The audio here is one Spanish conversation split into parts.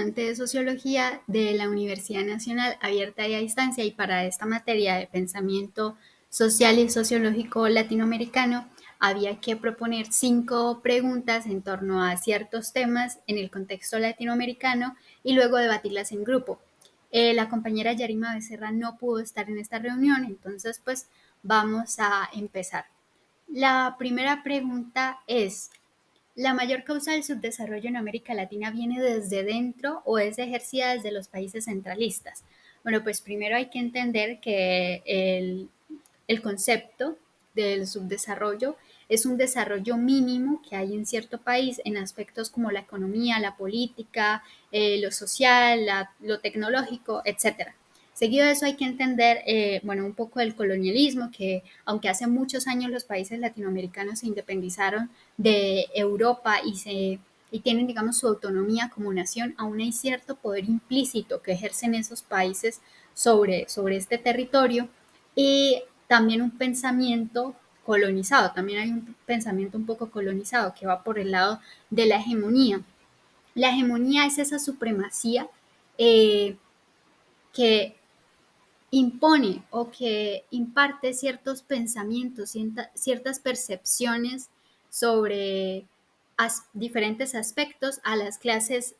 estudiante de Sociología de la Universidad Nacional Abierta y a Distancia, y para esta materia de pensamiento social y sociológico latinoamericano había que proponer 5 preguntas en torno a ciertos temas en el contexto latinoamericano y luego debatirlas en grupo. La compañera Yarima Becerra no pudo estar en esta reunión, entonces pues vamos a empezar. La primera pregunta es: ¿la mayor causa del subdesarrollo en América Latina viene desde dentro o es ejercida desde los países centralistas? Bueno, pues primero hay que entender que el concepto del subdesarrollo es un desarrollo mínimo que hay en cierto país en aspectos como la economía, la política, lo social, lo tecnológico, etcétera. Seguido de eso hay que entender, un poco del colonialismo, que aunque hace muchos años los países latinoamericanos se independizaron de Europa y tienen, digamos, su autonomía como nación, aún hay cierto poder implícito que ejercen esos países sobre este territorio, y también un pensamiento colonizado, también hay un pensamiento un poco colonizado que va por el lado de la hegemonía. La hegemonía es esa supremacía eh, que impone o que imparte ciertos pensamientos, ciertas percepciones sobre diferentes aspectos a las clases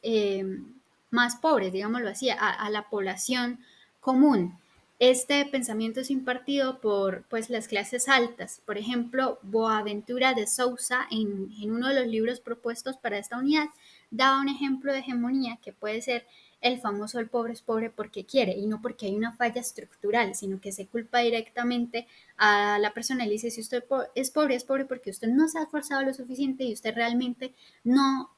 más pobres, digámoslo así, a la población común. Este pensamiento es impartido por pues, las clases altas. Por ejemplo, Boaventura de Sousa, en uno de los libros propuestos para esta unidad, da un ejemplo de hegemonía que puede ser el famoso "el pobre es pobre porque quiere", y no porque hay una falla estructural, sino que se culpa directamente a la persona y le dice: si usted es pobre porque usted no se ha esforzado lo suficiente y usted realmente no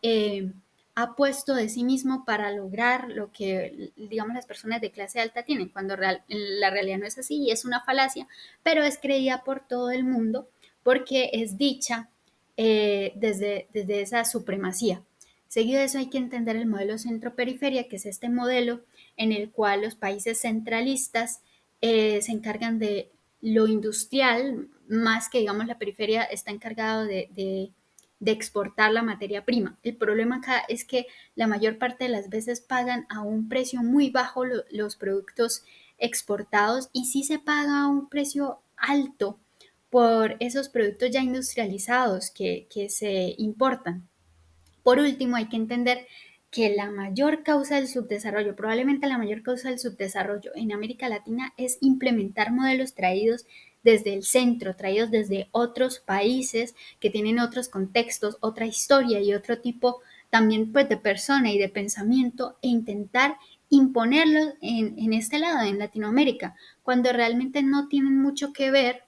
ha puesto de sí mismo para lograr lo que, digamos, las personas de clase alta tienen, cuando la realidad no es así y es una falacia, pero es creída por todo el mundo porque es dicha desde esa supremacía. Seguido de eso hay que entender el modelo centro-periferia, que es este modelo en el cual los países centralistas se encargan de lo industrial, más que, digamos, la periferia está encargado de exportar la materia prima. El problema acá es que la mayor parte de las veces pagan a un precio muy bajo los productos exportados, y sí se paga a un precio alto por esos productos ya industrializados que se importan. Por último, hay que entender que la mayor causa del subdesarrollo, probablemente la mayor causa del subdesarrollo en América Latina, es implementar modelos traídos desde el centro, traídos desde otros países que tienen otros contextos, otra historia y otro tipo también pues de persona y de pensamiento, e intentar imponerlos en este lado, en Latinoamérica, cuando realmente no tienen mucho que ver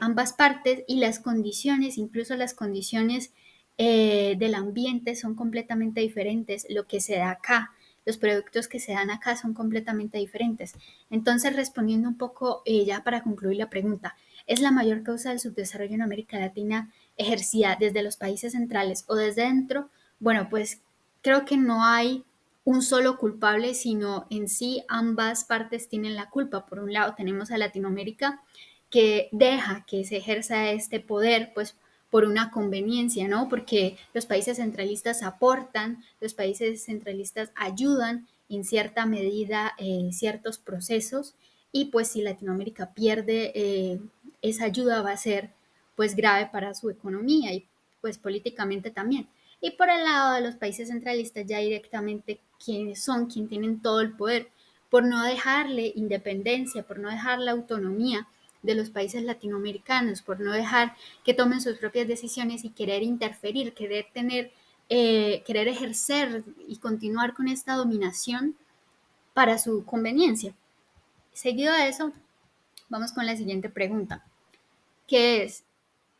ambas partes, y las condiciones, incluso las condiciones del ambiente son completamente diferentes. Lo que se da acá, los productos que se dan acá son completamente diferentes. Entonces, respondiendo un poco ya para concluir la pregunta, ¿es la mayor causa del subdesarrollo en América Latina ejercida desde los países centrales o desde dentro? Bueno, pues creo que no hay un solo culpable, sino en sí ambas partes tienen la culpa. Por un lado tenemos a Latinoamérica, que deja que se ejerza este poder, pues por una conveniencia, ¿no? Porque los países centralistas aportan, los países centralistas ayudan en cierta medida ciertos procesos, y pues si Latinoamérica pierde esa ayuda va a ser pues grave para su economía y pues políticamente también. Y por el lado de los países centralistas, ya directamente quienes son, quienes tienen todo el poder, por no dejarle independencia, por no dejar la autonomía de los países latinoamericanos, por no dejar que tomen sus propias decisiones y querer interferir, querer ejercer y continuar con esta dominación para su conveniencia. Seguido de eso, vamos con la siguiente pregunta, que es: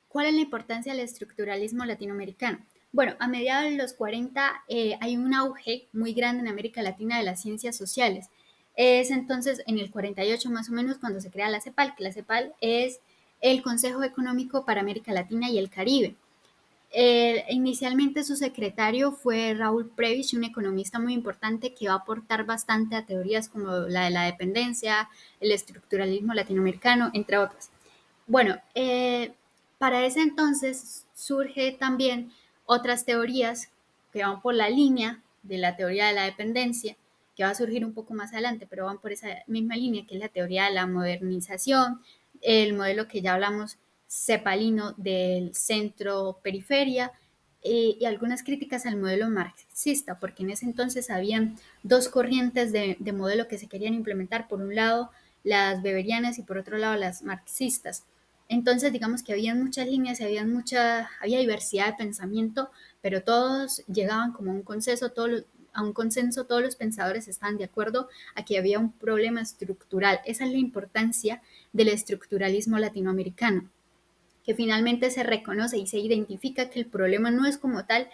¿cuál es la importancia del estructuralismo latinoamericano? Bueno, a mediados de los 40 hay un auge muy grande en América Latina de las ciencias sociales. Es entonces en el 48 más o menos cuando se crea la CEPAL, que la CEPAL es el Consejo Económico para América Latina y el Caribe. Inicialmente su secretario fue Raúl Prebisch, un economista muy importante que va a aportar bastante a teorías como la de la dependencia, el estructuralismo latinoamericano, entre otras. Bueno, para ese entonces surge también otras teorías que van por la línea de la teoría de la dependencia, que va a surgir un poco más adelante, pero van por esa misma línea, que es la teoría de la modernización, el modelo que ya hablamos cepalino del centro-periferia, y algunas críticas al modelo marxista, porque en ese entonces habían dos corrientes de modelo que se querían implementar, por un lado las weberianas y por otro lado las marxistas. Entonces, digamos que había muchas líneas, había diversidad de pensamiento, pero todos llegaban como a un consenso, todos los pensadores estaban de acuerdo a que había un problema estructural. Esa es la importancia del estructuralismo latinoamericano, que finalmente se reconoce y se identifica que el problema no es como tal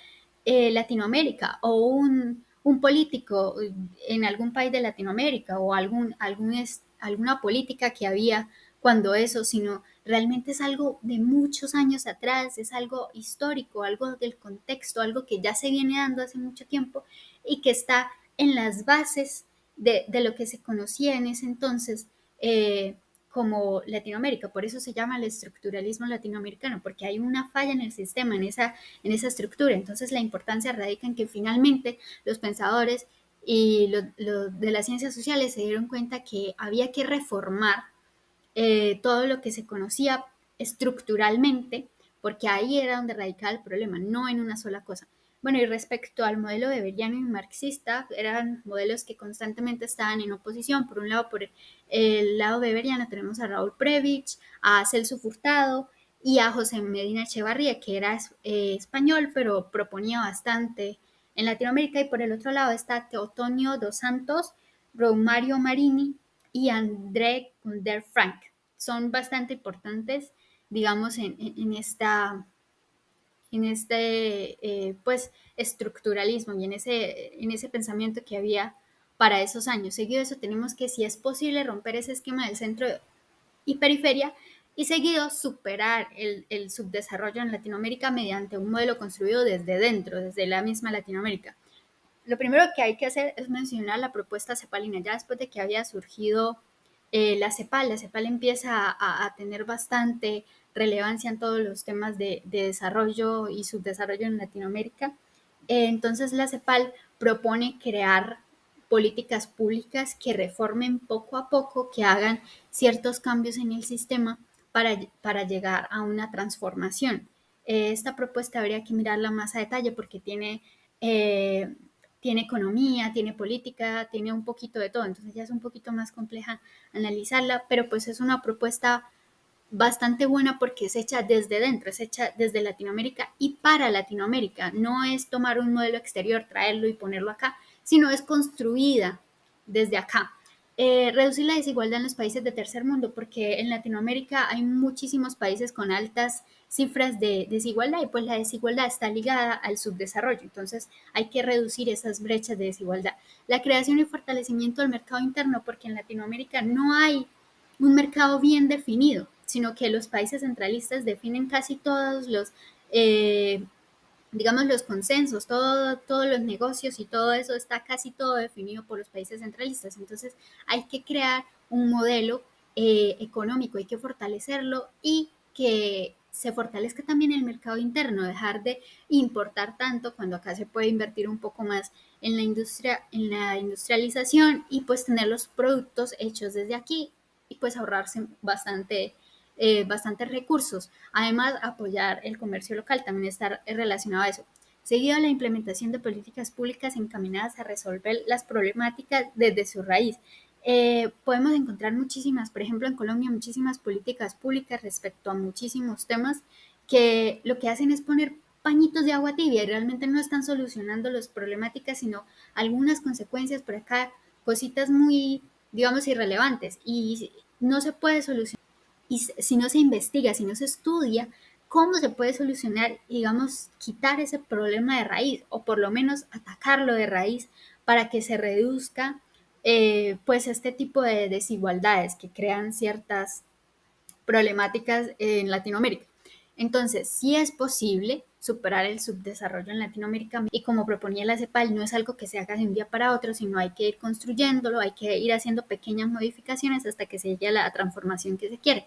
Latinoamérica o un político en algún país de Latinoamérica o alguna política que había cuando eso, sino realmente es algo de muchos años atrás, es algo histórico, algo del contexto, algo que ya se viene dando hace mucho tiempo y que está en las bases de lo que se conocía en ese entonces como Latinoamérica. Por eso se llama el estructuralismo latinoamericano, porque hay una falla en el sistema, en esa estructura. Entonces la importancia radica en que finalmente los pensadores y los de las ciencias sociales se dieron cuenta que había que reformar todo lo que se conocía estructuralmente, porque ahí era donde radicaba el problema, no en una sola cosa. Bueno, y respecto al modelo weberiano y marxista, eran modelos que constantemente estaban en oposición. Por un lado, por el lado weberiano tenemos a Raúl Prebisch, a Celso Furtado y a José Medina Echevarría, que era español, pero proponía bastante en Latinoamérica. Y por el otro lado está Teotonio dos Santos, Romario Marini y André Gunder Frank. Son bastante importantes, digamos, en este pues estructuralismo y en ese pensamiento que había para esos años. Seguido de eso tenemos que si es posible romper ese esquema del centro y periferia, y seguido superar el subdesarrollo en Latinoamérica mediante un modelo construido desde dentro, desde la misma Latinoamérica. Lo primero que hay que hacer es mencionar la propuesta cepalina. Ya después de que había surgido la CEPAL empieza a tener bastante relevancia en todos los temas de desarrollo y subdesarrollo en Latinoamérica. Entonces la CEPAL propone crear políticas públicas que reformen poco a poco, que hagan ciertos cambios en el sistema para llegar a una transformación. Esta propuesta habría que mirarla más a detalle porque tiene economía, tiene política, tiene un poquito de todo, entonces ya es un poquito más compleja analizarla, pero pues es una propuesta bastante buena porque es hecha desde dentro, es hecha desde Latinoamérica y para Latinoamérica. No es tomar un modelo exterior, traerlo y ponerlo acá, sino es construida desde acá. Reducir la desigualdad en los países de tercer mundo, porque en Latinoamérica hay muchísimos países con altas cifras de desigualdad y pues la desigualdad está ligada al subdesarrollo, entonces hay que reducir esas brechas de desigualdad. La creación y fortalecimiento del mercado interno, porque en Latinoamérica no hay un mercado bien definido, sino que los países centralistas definen casi todos digamos, los consensos, todos los negocios y todo eso está casi todo definido por los países centralistas. Entonces hay que crear un modelo económico, hay que fortalecerlo y que se fortalezca también el mercado interno, dejar de importar tanto cuando acá se puede invertir un poco más en en la industrialización y pues tener los productos hechos desde aquí y pues ahorrarse bastantes recursos. Además, apoyar el comercio local también está relacionado a eso. Seguido, la implementación de políticas públicas encaminadas a resolver las problemáticas desde su raíz. Podemos encontrar muchísimas, por ejemplo, en Colombia, muchísimas políticas públicas respecto a muchísimos temas que lo que hacen es poner pañitos de agua tibia y realmente no están solucionando las problemáticas, sino algunas consecuencias por acá, cositas muy, digamos, irrelevantes. Y no se puede solucionar y si no se investiga, si no se estudia cómo se puede solucionar, digamos, quitar ese problema de raíz o por lo menos atacarlo de raíz para que se reduzca pues este tipo de desigualdades que crean ciertas problemáticas en Latinoamérica. Entonces, sí es posible superar el subdesarrollo en Latinoamérica y como proponía la CEPAL, no es algo que se haga de un día para otro, sino hay que ir construyéndolo, hay que ir haciendo pequeñas modificaciones hasta que se llegue a la transformación que se quiere.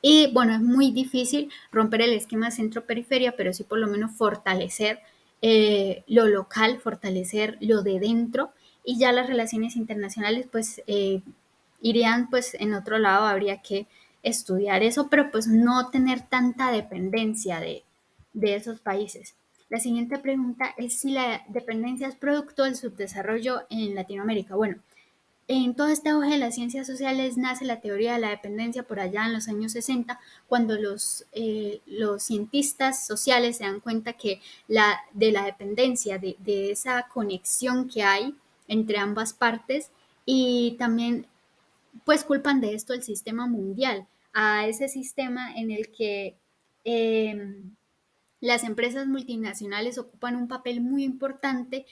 Y bueno, es muy difícil romper el esquema centro-periferia, pero sí por lo menos fortalecer lo local, fortalecer lo de dentro, y ya las relaciones internacionales pues irían pues en otro lado, habría que estudiar eso, pero pues no tener tanta dependencia de esos países. La siguiente pregunta es si la dependencia es producto del subdesarrollo en Latinoamérica. Bueno, en todo este auge de las ciencias sociales nace la teoría de la dependencia por allá en los años 60, cuando los cientistas sociales se dan cuenta que de la dependencia, de esa conexión que hay entre ambas partes, y también pues culpan de esto el sistema mundial, a ese sistema en el que eh, las empresas multinacionales ocupan un papel muy importante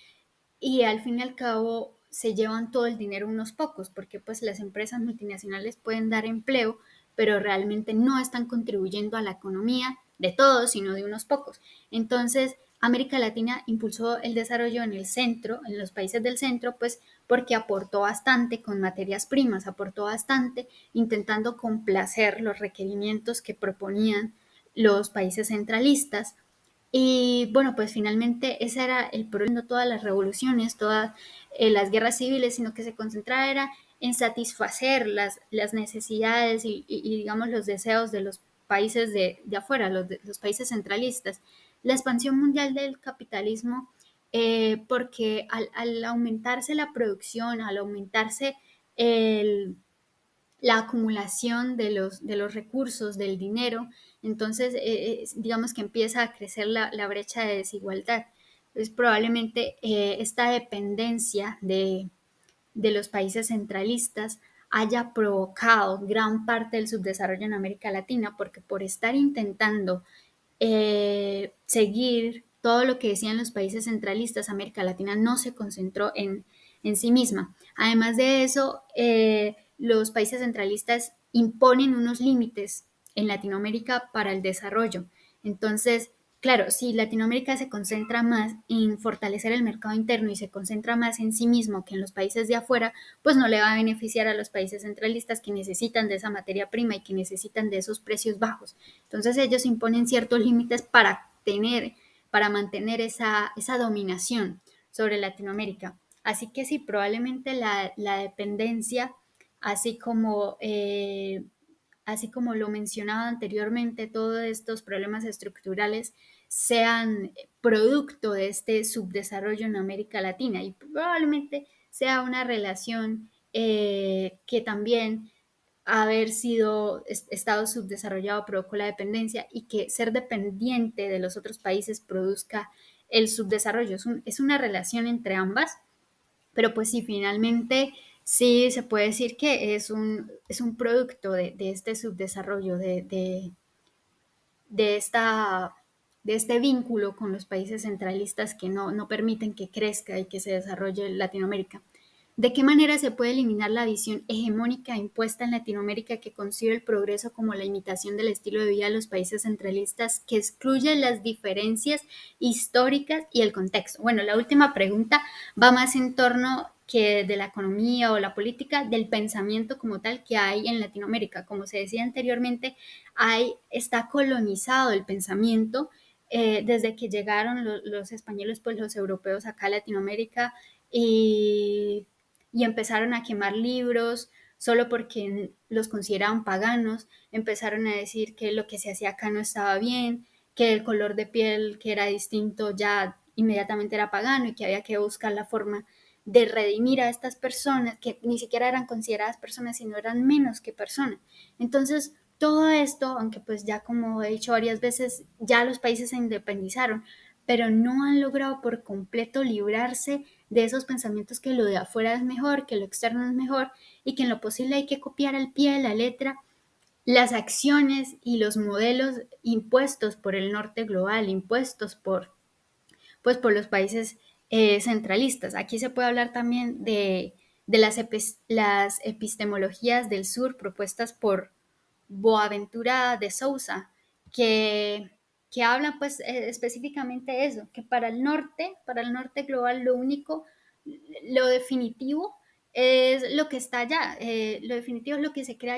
y al fin y al cabo se llevan todo el dinero unos pocos, porque pues las empresas multinacionales pueden dar empleo, pero realmente no están contribuyendo a la economía de todos, sino de unos pocos. Entonces, América Latina impulsó el desarrollo en el centro, en los países del centro, pues porque aportó bastante con materias primas, aportó bastante intentando complacer los requerimientos que proponían los países centralistas. Y bueno, pues finalmente ese era el problema, no todas las revoluciones, todas las guerras civiles, sino que se concentraba era en satisfacer las necesidades digamos los deseos de los países de afuera, los países centralistas. La expansión mundial del capitalismo, porque al aumentarse la producción, al aumentarse el la acumulación de los recursos, del dinero, entonces digamos que empieza a crecer la brecha de desigualdad. Entonces probablemente esta dependencia de los países centralistas haya provocado gran parte del subdesarrollo en América Latina, porque por estar intentando seguir todo lo que decían los países centralistas, América Latina no se concentró en sí misma. Además de eso, los países centralistas imponen unos límites en Latinoamérica para el desarrollo. Entonces, claro, si Latinoamérica se concentra más en fortalecer el mercado interno y se concentra más en sí mismo que en los países de afuera, pues no le va a beneficiar a los países centralistas que necesitan de esa materia prima y que necesitan de esos precios bajos. Entonces ellos imponen ciertos límites para mantener esa dominación sobre Latinoamérica. Así que sí, probablemente la dependencia, así como así como lo mencionaba anteriormente, todos estos problemas estructurales sean producto de este subdesarrollo en América Latina, y probablemente sea una relación que también haber sido estado subdesarrollado provocó la dependencia, y que ser dependiente de los otros países produzca el subdesarrollo. Es una relación entre ambas, pero pues sí, finalmente sí se puede decir que es un producto de este subdesarrollo, de, esta, de este vínculo con los países centralistas que no permiten que crezca y que se desarrolle Latinoamérica. ¿De qué manera se puede eliminar la visión hegemónica impuesta en Latinoamérica que concibe el progreso como la imitación del estilo de vida de los países centralistas, que excluye las diferencias históricas y el contexto? Bueno, la última pregunta va más en torno que de la economía o la política, del pensamiento como tal que hay en Latinoamérica. Como se decía anteriormente, está colonizado el pensamiento desde que llegaron los españoles, pues los europeos acá a Latinoamérica, y, y empezaron a quemar libros solo porque los consideraban paganos, empezaron a decir que lo que se hacía acá no estaba bien, que el color de piel que era distinto ya inmediatamente era pagano y que había que buscar la forma de redimir a estas personas que ni siquiera eran consideradas personas, sino eran menos que personas. Entonces, todo esto, aunque pues ya como he dicho varias veces, ya los países se independizaron, pero no han logrado por completo librarse de esos pensamientos que lo de afuera es mejor, que lo externo es mejor, y que en lo posible hay que copiar al pie de la letra las acciones y los modelos impuestos por el norte global, impuestos por los países centralistas. Aquí se puede hablar también de las epistemologías del sur propuestas por Boaventura de Sousa, que, que hablan pues específicamente de eso, que para el norte global, lo único, lo definitivo es lo que está allá, lo definitivo es lo que se crea